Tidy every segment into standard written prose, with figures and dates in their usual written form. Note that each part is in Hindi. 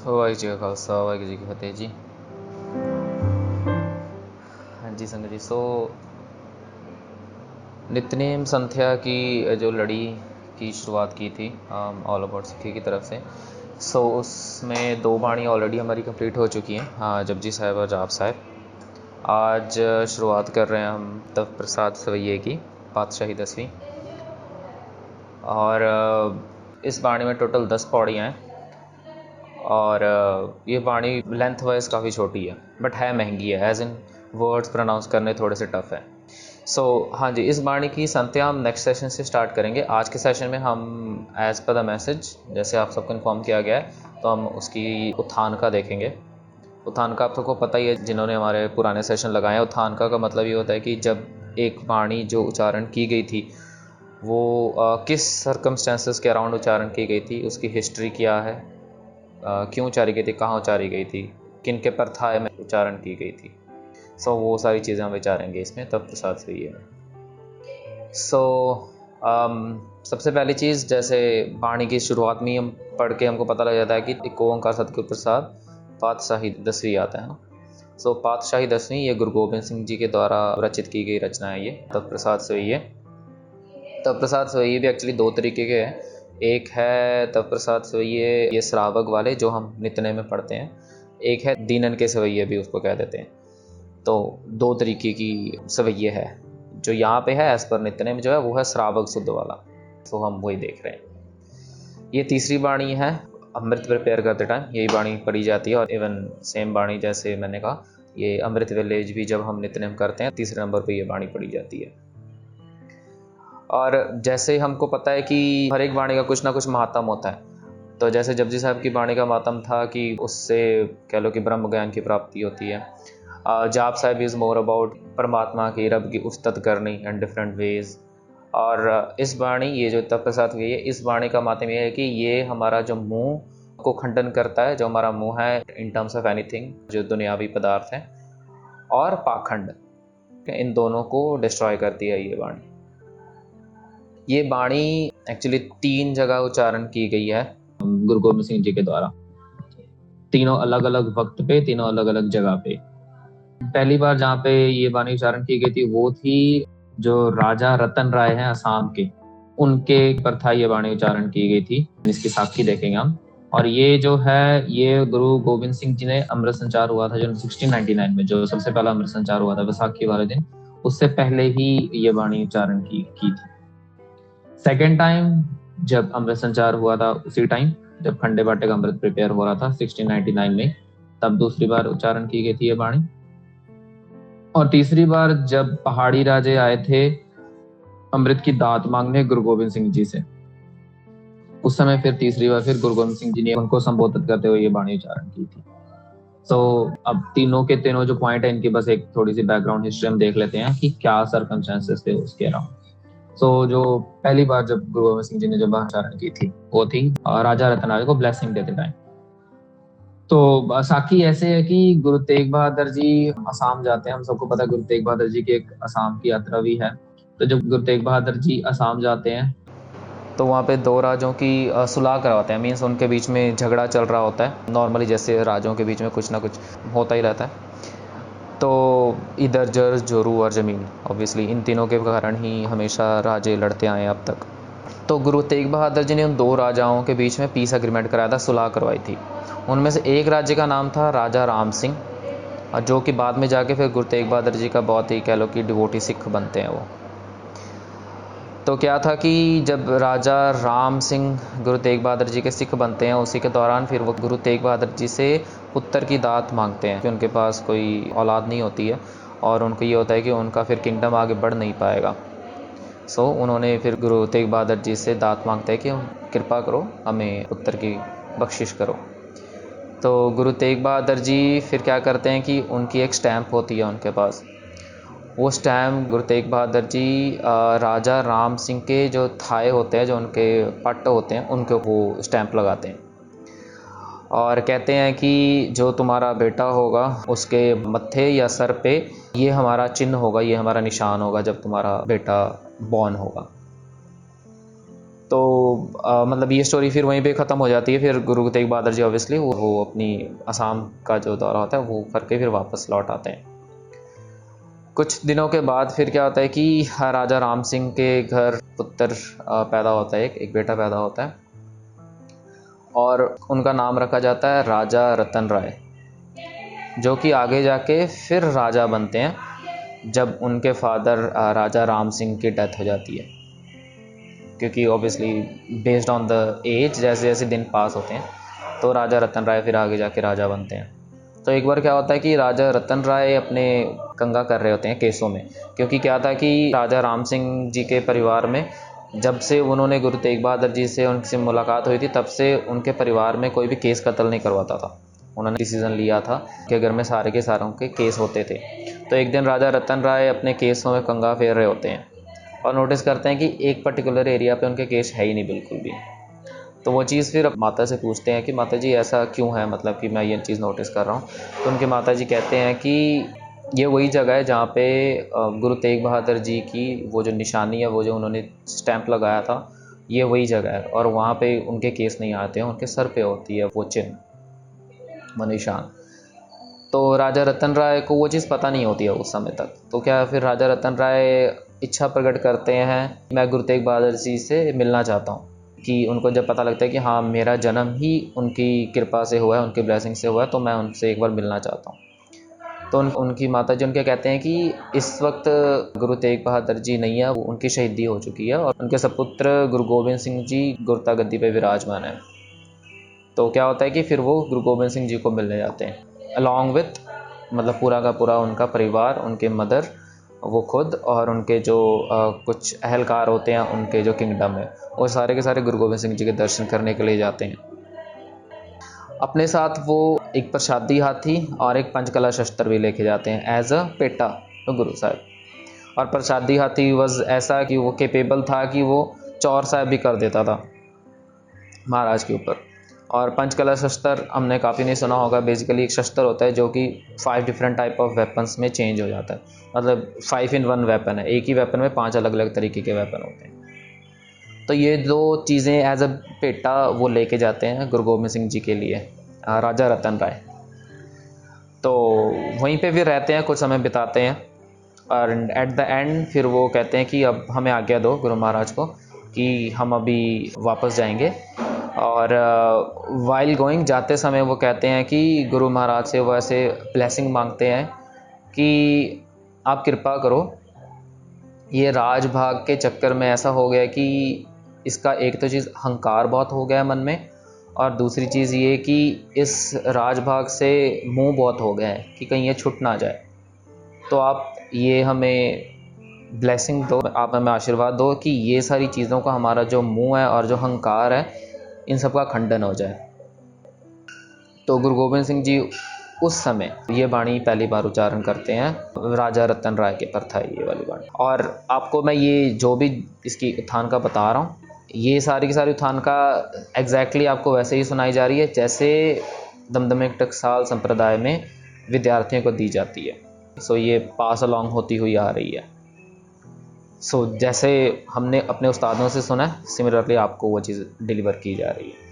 वाहिगुरू जी का खालसा वाहिगुरू जी की फतेह जी। हाँ जी संगत जी, नित्यनेम संध्या की जो लड़ी की शुरुआत की थी ऑल अबाउट सिक्की की तरफ से। उसमें 2 बाणी ऑलरेडी हमारी कंप्लीट हो चुकी हैं। हाँ, जपजी साहिब और जाप साहिब। आज शुरुआत कर रहे हैं हम तव प्रसाद सवैये की पातशाही 10वीं। और इस बाणी में टोटल 10 पौड़ियाँ हैं। और ये बाणी लेंथ वाइज काफ़ी छोटी है, बट है महंगी है, एज इन वर्ड्स प्रोनाउंस करने थोड़े से टफ है। हाँ जी, इस बाणी की संत्या हम नेक्स्ट सेशन से स्टार्ट करेंगे। आज के सेशन में हम एज़ पर द मैसेज, जैसे आप सबको इन्फॉर्म किया गया है, तो हम उसकी उत्थान का देखेंगे। उत्थान का आप सबको पता ही है, जिन्होंने हमारे पुराने सेशन लगाए हैं। उत्थान का मतलब ये होता है कि जब एक बाणी जो उच्चारण की गई थी वो किस सर्कमस्टेंसेस के अराउंड उच्चारण की गई थी, उसकी हिस्ट्री क्या है, क्यों उच्चारी गई थी, कहाँ उच्चारी गई थी, किन के प्रथाएं में उच्चारण की गई थी। वो सारी चीज़ें हम विचारेंगे इसमें तब प्रसाद से ये में। सबसे पहली चीज़, जैसे बाणी की शुरुआत में हम पढ़ के हमको पता लग जाता है कि एक ओंकार सतगुरु प्रसाद पातशाही 10वीं आता है ना। पातशाही 10वीं ये गुरु गोबिंद सिंह जी के द्वारा रचित की गई रचना है। ये तब प्रसाद सवैये। तब प्रसाद सवैये भी एक्चुअली 2 तरीके के हैं। एक है तब प्रसाद सवैये ये श्रावक वाले जो हम नित्य में पढ़ते हैं, एक है दीनन के सवैये भी उसको कह देते हैं। तो 2 तरीके की सवैये है। जो यहाँ पे है एज पर नित्य में जो है वो है श्रावक शुद्ध वाला, हम वही देख रहे हैं। ये तीसरी बाणी है। अमृत प्रिपेयर करते टाइम यही बाणी पढ़ी जाती है, और इवन सेम बाणी जैसे मैंने कहा ये अमृत विलेज भी जब हम नित्यनेम करते हैं तीसरे नंबर पे ये बाणी पढ़ी जाती है। और जैसे हमको पता है कि हर एक बाणी का कुछ ना कुछ महात्म होता है। तो जैसे जपजी साहब की बाणी का महात्म था कि उससे कह लो कि ब्रह्म ज्ञान की प्राप्ति होती है। जाप साहिब इज़ मोर अबाउट परमात्मा की रब की उस्तत करनी एंड डिफरेंट वेज। और इस बाणी ये जो तब प्रसाद हुई है, इस बाणी का माध्यम ये है कि ये हमारा जो मुंह को खंडन करता है, जो हमारा मुंह है इन टर्म्स ऑफ एनीथिंग जो दुनियावी पदार्थ है, और पाखंड, इन दोनों को डिस्ट्रॉय करती है ये बाणी। ये बाणी एक्चुअली 3 जगह उच्चारण की गई है गुरु गोबिंद सिंह जी के द्वारा, तीनों अलग अलग वक्त पे, तीनों अलग अलग जगह पे। पहली बार जहाँ पे ये बाणी उच्चारण की गई थी वो थी जो राजा रतन राय हैं असम के, उनके पर था ये बाणी उच्चारण की गई थी। इसकी साक्षी देखेंगे हम। और ये जो है ये गुरु गोबिंद सिंह जी ने अमृत संचार हुआ था जो 1699 में, जो सबसे पहला अमृत संचार हुआ था बैसाखी वाले दिन, उससे पहले ही ये बाणी उच्चारण की थी। सेकेंड टाइम जब अमृत संचार हुआ था उसी टाइम जब खंडे बाटे का अमृत प्रिपेयर हो रहा था 1699 में, तब दूसरी बार उच्चारण की गई थी ये बाणी। और तीसरी बार जब पहाड़ी राजे आए थे अमृत की दात मांगने गुरु गोबिंद सिंह जी से, उस समय फिर तीसरी बार फिर गुरु गोबिंद सिंह जी ने उनको संबोधित करते हुए ये बाणी उच्चारण की थी। अब तीनों के तीनों जो पॉइंट है इनकी बस एक थोड़ी सी बैकग्राउंड हिस्ट्री हम देख लेते हैं कि क्या सर्कमस्टेंसेस थे उसके अराउंड। जो पहली बार जब गुरु गोबिंद सिंह जी ने जब उच्चारण की थी वो थी राजा रतन राय को ब्लेसिंग देते टाइम। तो साखी ऐसे है कि गुरु तेग बहादुर जी असम जाते हैं। हम सबको पता है गुरु तेग बहादुर जी की एक असम की यात्रा भी है। तो जब गुरु तेग बहादुर जी असम जाते हैं तो वहाँ पे 2 राजों की सुलह करवाते हैं। मीन्स उनके बीच में झगड़ा चल रहा होता है नॉर्मली, जैसे राजों के बीच में कुछ ना कुछ होता ही रहता है। तो इधर जर जोरू और ज़मीन, ऑब्वियसली इन तीनों के कारण ही हमेशा राजे लड़ते आए अब तक। तो गुरु तेग बहादुर जी ने उन 2 राजाओं के बीच में पीस एग्रीमेंट कराया था, सुलह करवाई थी। उनमें से एक राज्य का नाम था राजा राम सिंह, और जो कि बाद में जाके फिर गुरु तेग बहादुर जी का बहुत ही कह लो कि डिवोटी सिख बनते हैं वो। तो क्या था कि जब राजा राम सिंह गुरु तेग बहादुर जी के सिख बनते हैं, उसी के दौरान फिर वो गुरु तेग बहादुर जी से पुत्र की दात मांगते हैं कि उनके पास कोई औलाद नहीं होती है, और उनको ये होता है कि उनका फिर किंगडम आगे बढ़ नहीं पाएगा। उन्होंने फिर गुरु तेग बहादुर जी से दात मांगते हैं कि कृपा करो, हमें पुत्र की बख्शिश करो। तो गुरु तेग बहादुर जी फिर क्या करते हैं कि उनकी एक स्टैम्प होती है उनके पास। वो स्टैम्प गुरु तेग बहादुर जी राजा राम सिंह के जो थाए होते हैं, जो उनके पट्ट होते हैं, उनके वो स्टैम्प लगाते हैं और कहते हैं कि जो तुम्हारा बेटा होगा उसके मत्थे या सर पे ये हमारा चिन्ह होगा, ये हमारा निशान होगा जब तुम्हारा बेटा बॉर्न होगा। तो मतलब ये स्टोरी फिर वहीं पे ख़त्म हो जाती है। फिर गुरु तेग बहादुर जी ऑब्वियसली वो अपनी असम का जो दौरा होता है वो करके फिर वापस लौट आते हैं। कुछ दिनों के बाद फिर क्या होता है कि राजा राम सिंह के घर पुत्र पैदा होता है, एक बेटा पैदा होता है और उनका नाम रखा जाता है राजा रतन राय, जो कि आगे जाके फिर राजा बनते हैं जब उनके फादर राजा राम सिंह की डेथ हो जाती है। क्योंकि obviously based on the age जैसे जैसे दिन पास होते हैं तो राजा रतन राय फिर आगे जाके राजा बनते हैं। तो एक बार क्या होता है कि राजा रतन राय अपने कंगा कर रहे होते हैं केसों में, क्योंकि क्या था कि राजा राम सिंह जी के परिवार में जब से उन्होंने गुरु तेग बहादुर जी से उनसे मुलाकात हुई थी तब से उनके परिवार में कोई भी केस कत्ल नहीं करवाता था। उन्होंने डिसीज़न लिया था कि घर में सारे के सारों के केस होते थे। तो एक दिन राजा रतन राय अपने केसों में कंगा फेर रहे होते हैं और नोटिस करते हैं कि एक पर्टिकुलर एरिया पे उनके केस है ही नहीं बिल्कुल भी। तो वो चीज़ फिर माता से पूछते हैं कि माता जी ऐसा क्यों है, मतलब कि मैं ये चीज़ नोटिस कर रहा हूँ। तो उनके माता जी कहते हैं कि ये वही जगह है जहाँ पे गुरु तेग बहादुर जी की वो जो निशानी है, वो जो उन्होंने स्टैंप लगाया था, ये वही जगह है और वहाँ पे उनके केस नहीं आते हैं, उनके सर पे होती है वो चिन्ह, वो निशान। तो राजा रतन राय को वो चीज़ पता नहीं होती है उस समय तक। तो क्या फिर राजा रतन राय इच्छा प्रकट करते हैं, मैं गुरु तेग बहादुर जी से मिलना चाहता हूँ। कि उनको जब पता लगता है कि हाँ मेरा जन्म ही उनकी कृपा से हुआ है, उनकी ब्लेसिंग से हुआ है, तो मैं उनसे एक बार मिलना चाहता हूँ। तो उनकी माता जी उनके कहते हैं कि इस वक्त गुरु तेग बहादुर जी नहीं है, उनकी शहीदी हो चुकी है और उनके सपुत्र गुरु गोबिंद सिंह जी गुरता गद्दी पे विराजमान है। तो क्या होता है कि फिर वो गुरु गोबिंद सिंह जी को मिलने जाते हैं अलॉन्ग विथ मतलब पूरा का पूरा उनका परिवार, उनके मदर, वो खुद और उनके जो कुछ अहलकार होते हैं, उनके जो किंगडम है, वो सारे के सारे गुरु गोबिंद सिंह जी के दर्शन करने के लिए जाते हैं। अपने साथ वो एक प्रसादी हाथी और एक पंचकला शस्त्र भी लेके जाते हैं एज अ पेटा तो गुरु साहब। और प्रसादी हाथी वॉज ऐसा कि वो कैपेबल था कि वो चौर साहब भी कर देता था महाराज के ऊपर। और पंचकला शस्त्र हमने काफ़ी नहीं सुना होगा। बेसिकली एक शस्त्र होता है जो कि 5 डिफरेंट टाइप ऑफ वेपन्स में चेंज हो जाता है, मतलब 5 in 1 वेपन है, एक ही वेपन में 5 अलग अलग तरीके के वेपन होते हैं। तो ये 2 चीज़ें एज अ पेटा वो लेके जाते हैं गुरु गोबिंद सिंह जी के लिए राजा रतन राय। तो वहीं पे भी रहते हैं, कुछ समय बिताते हैं और एट द एंड फिर वो कहते हैं कि अब हमें आज्ञा दो गुरु महाराज को कि हम अभी वापस जाएंगे। और वाइल गोइंग जाते समय वो कहते हैं कि गुरु महाराज से वो ऐसे ब्लेसिंग मांगते हैं कि आप कृपा करो, ये राजभाग के चक्कर में ऐसा हो गया कि इसका एक तो चीज़ अहंकार बहुत हो गया मन में और दूसरी चीज़ ये कि इस राजभाग से मुंह बहुत हो गया है कि कहीं ये छूट ना जाए। तो आप ये हमें ब्लेसिंग दो, आप हमें आशीर्वाद दो कि ये सारी चीज़ों का हमारा जो मुंह है और जो अहंकार है इन सब का खंडन हो जाए। तो गुरु गोबिंद सिंह जी उस समय ये वाणी पहली बार उच्चारण करते हैं, राजा रतन राय के पर था ये वाली वाणी। और आपको मैं ये जो भी इसकी उत्थान का बता रहा हूँ, ये सारी की सारी उत्थान का एग्जैक्टली आपको वैसे ही सुनाई जा रही है जैसे दमदमे टकसाल संप्रदाय में विद्यार्थियों को दी जाती है। सो ये पास अलॉन्ग होती हुई आ रही है। सो जैसे हमने अपने उस्तादों से सुना है, सिमिलरली आपको वो चीज़ डिलीवर की जा रही है।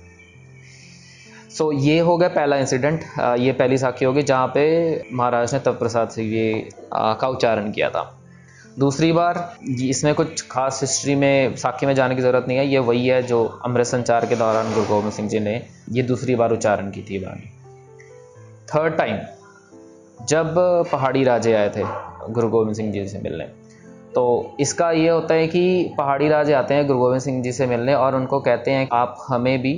सो ये हो गया पहला इंसिडेंट, ये पहली साखी होगी जहाँ पे महाराज ने तप प्रसाद से ये का उच्चारण किया था। दूसरी बार इसमें कुछ खास हिस्ट्री में साखी में जाने की ज़रूरत नहीं है, ये वही है जो अमृत संचार के दौरान गुरु गोबिंद सिंह जी ने ये दूसरी बार उच्चारण की थी वाणी। थर्ड टाइम जब पहाड़ी राजे आए थे गुरु गोबिंद सिंह जी से मिलने, तो इसका ये होता है कि पहाड़ी राजे आते हैं गुरु गोबिंद सिंह जी से मिलने और उनको कहते हैं आप हमें भी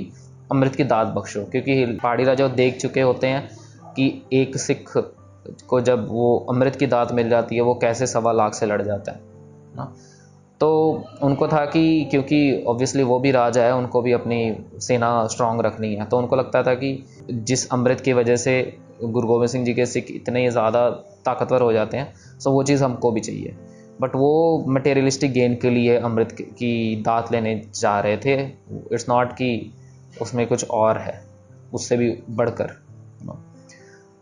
अमृत की दात बख्शो, क्योंकि पहाड़ी राजा देख चुके होते हैं कि एक सिख को जब वो अमृत की दात मिल जाती है वो कैसे 1.25 लाख से लड़ जाता है ना। तो उनको था कि क्योंकि ऑब्वियसली वो भी राजा है, उनको भी अपनी सेना स्ट्रांग रखनी है, तो उनको लगता था कि जिस अमृत की वजह से गुरु गोबिंद सिंह जी के सिख इतने ज़्यादा ताकतवर हो जाते हैं, सो वो चीज़ हमको भी चाहिए। बट वो मटेरियलिस्टिक गेन के लिए अमृत की दात लेने जा रहे थे। इट्स नॉट कि उसमें कुछ और है उससे भी बढ़कर।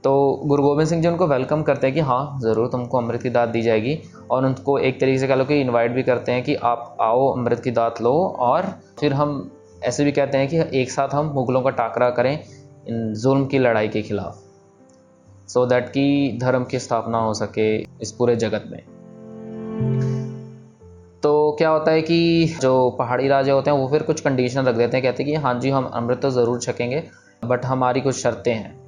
तो गुरु गोबिंद सिंह जी उनको वेलकम करते हैं कि हाँ ज़रूर तुमको अमृत की दात दी जाएगी, और उनको एक तरीके से कह लो कि इनवाइट भी करते हैं कि आप आओ अमृत की दात लो, और फिर हम ऐसे भी कहते हैं कि एक साथ हम मुग़लों का टाकरा करें इन जुल्म की लड़ाई के खिलाफ, सो दैट कि धर्म की स्थापना हो सके इस पूरे जगत में। तो क्या होता है कि जो पहाड़ी राजा होते हैं वो फिर कुछ कंडीशन रख देते हैं, कहते हैं कि हाँ जी हम अमृत तो ज़रूर छकेंगे, बट हमारी कुछ शर्तें हैं।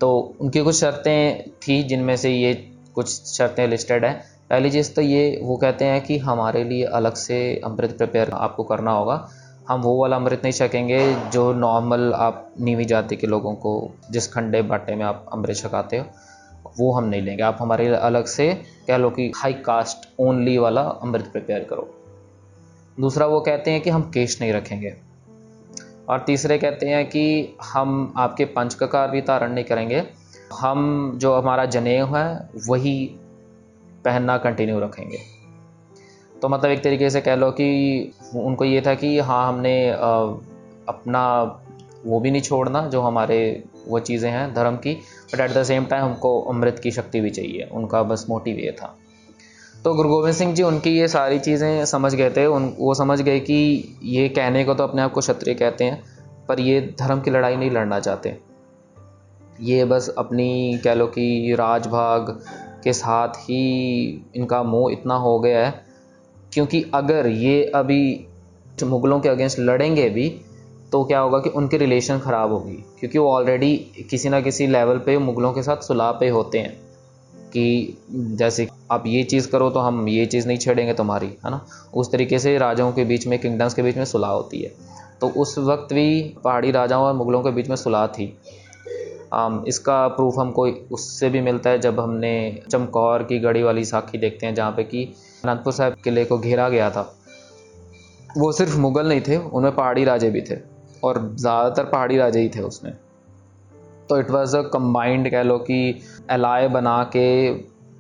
तो उनकी कुछ शर्तें थी जिनमें से ये कुछ शर्तें लिस्टेड हैं। पहली चीज़ तो ये वो कहते हैं कि हमारे लिए अलग से अमृत प्रिपेयर आपको करना होगा। हम वो वाला अमृत नहीं छकेंगे जो नॉर्मल आप नीवी जाति के लोगों को जिस खंडे बाटे में आप अमृत छकाते हो वो हम नहीं लेंगे। आप हमारे लिए अलग से कह लो कि हाई कास्ट ओनली वाला अमृत प्रिपेयर करो। दूसरा वो कहते हैं कि हम केश नहीं रखेंगे, और तीसरे कहते हैं कि हम आपके पंचककार भी धारण नहीं करेंगे, हम जो हमारा जनेऊ है वही पहनना कंटिन्यू रखेंगे। तो मतलब एक तरीके से कह लो कि उनको ये था कि हाँ हमने अपना वो भी नहीं छोड़ना जो हमारे वो चीज़ें हैं धर्म की, but at the same time हमको अमृत की शक्ति भी चाहिए। उनका बस मोटिव ये था। तो गुरु गोबिंद सिंह जी उनकी ये सारी चीज़ें समझ गए थे। वो समझ गए कि ये कहने को तो अपने आप को क्षत्रिय कहते हैं, पर ये धर्म की लड़ाई नहीं लड़ना चाहते। ये बस अपनी कह लो कि राजभाग के साथ ही इनका मोह इतना हो गया है, क्योंकि अगर ये अभी मुग़लों के अगेंस्ट लड़ेंगे भी तो क्या होगा कि उनकी रिलेशन ख़राब होगी, क्योंकि वो ऑलरेडी किसी ना किसी लेवल पे मुग़लों के साथ सुलह पे होते हैं कि जैसे आप ये चीज़ करो तो हम ये चीज़ नहीं छेड़ेंगे तुम्हारी, है ना। उस तरीके से राजाओं के बीच में, किंगडम्स के बीच में सुलह होती है। तो उस वक्त भी पहाड़ी राजाओं और मुग़लों के बीच में सुलह थी। इसका प्रूफ हमको उससे भी मिलता है जब हमने चमकौर की गढ़ी वाली साखी देखते हैं, जहाँ पे कि अनंतपुर साहिब किले को घेरा गया था। वो सिर्फ मुग़ल नहीं थे, उनमें पहाड़ी राजे भी थे, और ज़्यादातर पहाड़ी राजे ही थे उसमें। तो इट वाज़ अ कंबाइंड कह लो कि एलाय बना के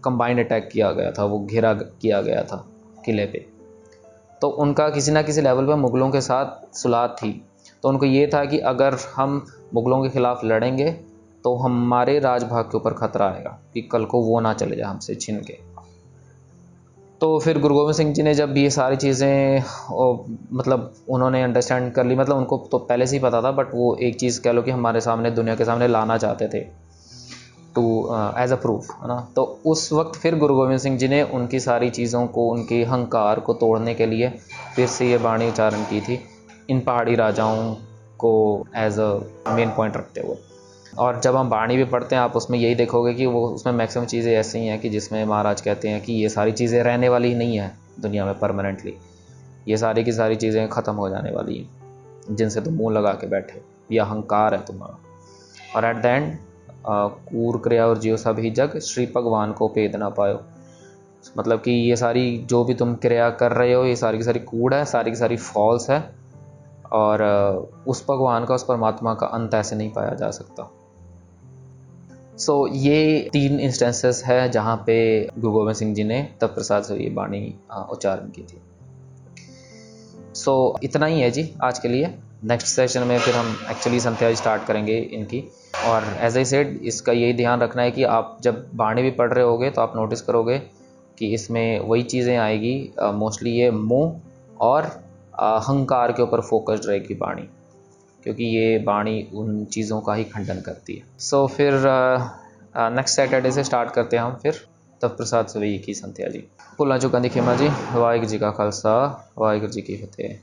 कंबाइंड अटैक किया गया था, वो घेरा किया गया था किले पे। तो उनका किसी ना किसी लेवल पे मुग़लों के साथ सुलह थी। तो उनको ये था कि अगर हम मुग़लों के ख़िलाफ़ लड़ेंगे तो हमारे राजभाग के ऊपर ख़तरा आएगा कि कल को वो ना चले जाए हमसे छीन के। तो फिर गुरु गोबिंद सिंह जी ने जब ये सारी चीज़ें मतलब उन्होंने अंडरस्टैंड कर ली, मतलब उनको तो पहले से ही पता था, बट वो एक चीज़ कह लो कि हमारे सामने, दुनिया के सामने लाना चाहते थे टू एज अ प्रूफ, है ना। तो उस वक्त फिर गुरु गोबिंद सिंह जी ने उनकी सारी चीज़ों को, उनके अहंकार को तोड़ने के लिए फिर से ये वाणी उच्चारण की थी, इन पहाड़ी राजाओं को एज अ मेन पॉइंट रखते हुए। और जब हम वाणी भी पढ़ते हैं आप उसमें यही देखोगे कि वो उसमें मैक्सिमम चीज़ें ऐसी ही हैं कि जिसमें महाराज कहते हैं कि ये सारी चीज़ें रहने वाली नहीं है दुनिया में परमानेंटली, ये सारी की सारी चीज़ें ख़त्म हो जाने वाली हैं जिनसे तुम मुँह लगा के बैठे, ये अहंकार है तुम्हारा। और एट द एंड कूर क्रिया और जियो सब ही जग, श्री भगवान को भेद ना पायो। मतलब कि ये सारी जो भी तुम क्रिया कर रहे हो ये सारी की सारी कूड़ है, सारी की सारी फॉल्स है, और उस भगवान का, उस परमात्मा का अंत ऐसे नहीं पाया जा सकता। सो ये 3 इंस्टेंसेस है जहाँ पे गुरु गोबिंद सिंह जी ने तप प्रसाद से ये वाणी उच्चारण की थी। सो इतना ही है जी आज के लिए। नेक्स्ट सेशन में फिर हम एक्चुअली संध्या स्टार्ट करेंगे इनकी। और एज आई सेड, इसका यही ध्यान रखना है कि आप जब वाणी भी पढ़ रहे होगे तो आप नोटिस करोगे कि इसमें वही चीज़ें आएगी, मोस्टली ये मोह और अहंकार के ऊपर फोकस्ड रहेगी वाणी, क्योंकि ये वाणी उन चीज़ों का ही खंडन करती है। सो फिर नेक्स्ट सैटरडे से स्टार्ट करते हैं हम फिर तप प्रसाद सवई की संध्या जी। भुल्लां चुकां दी खिमा जी। वाहिगुरू जी का खालसा, वाहिगुरू जी की फतेह।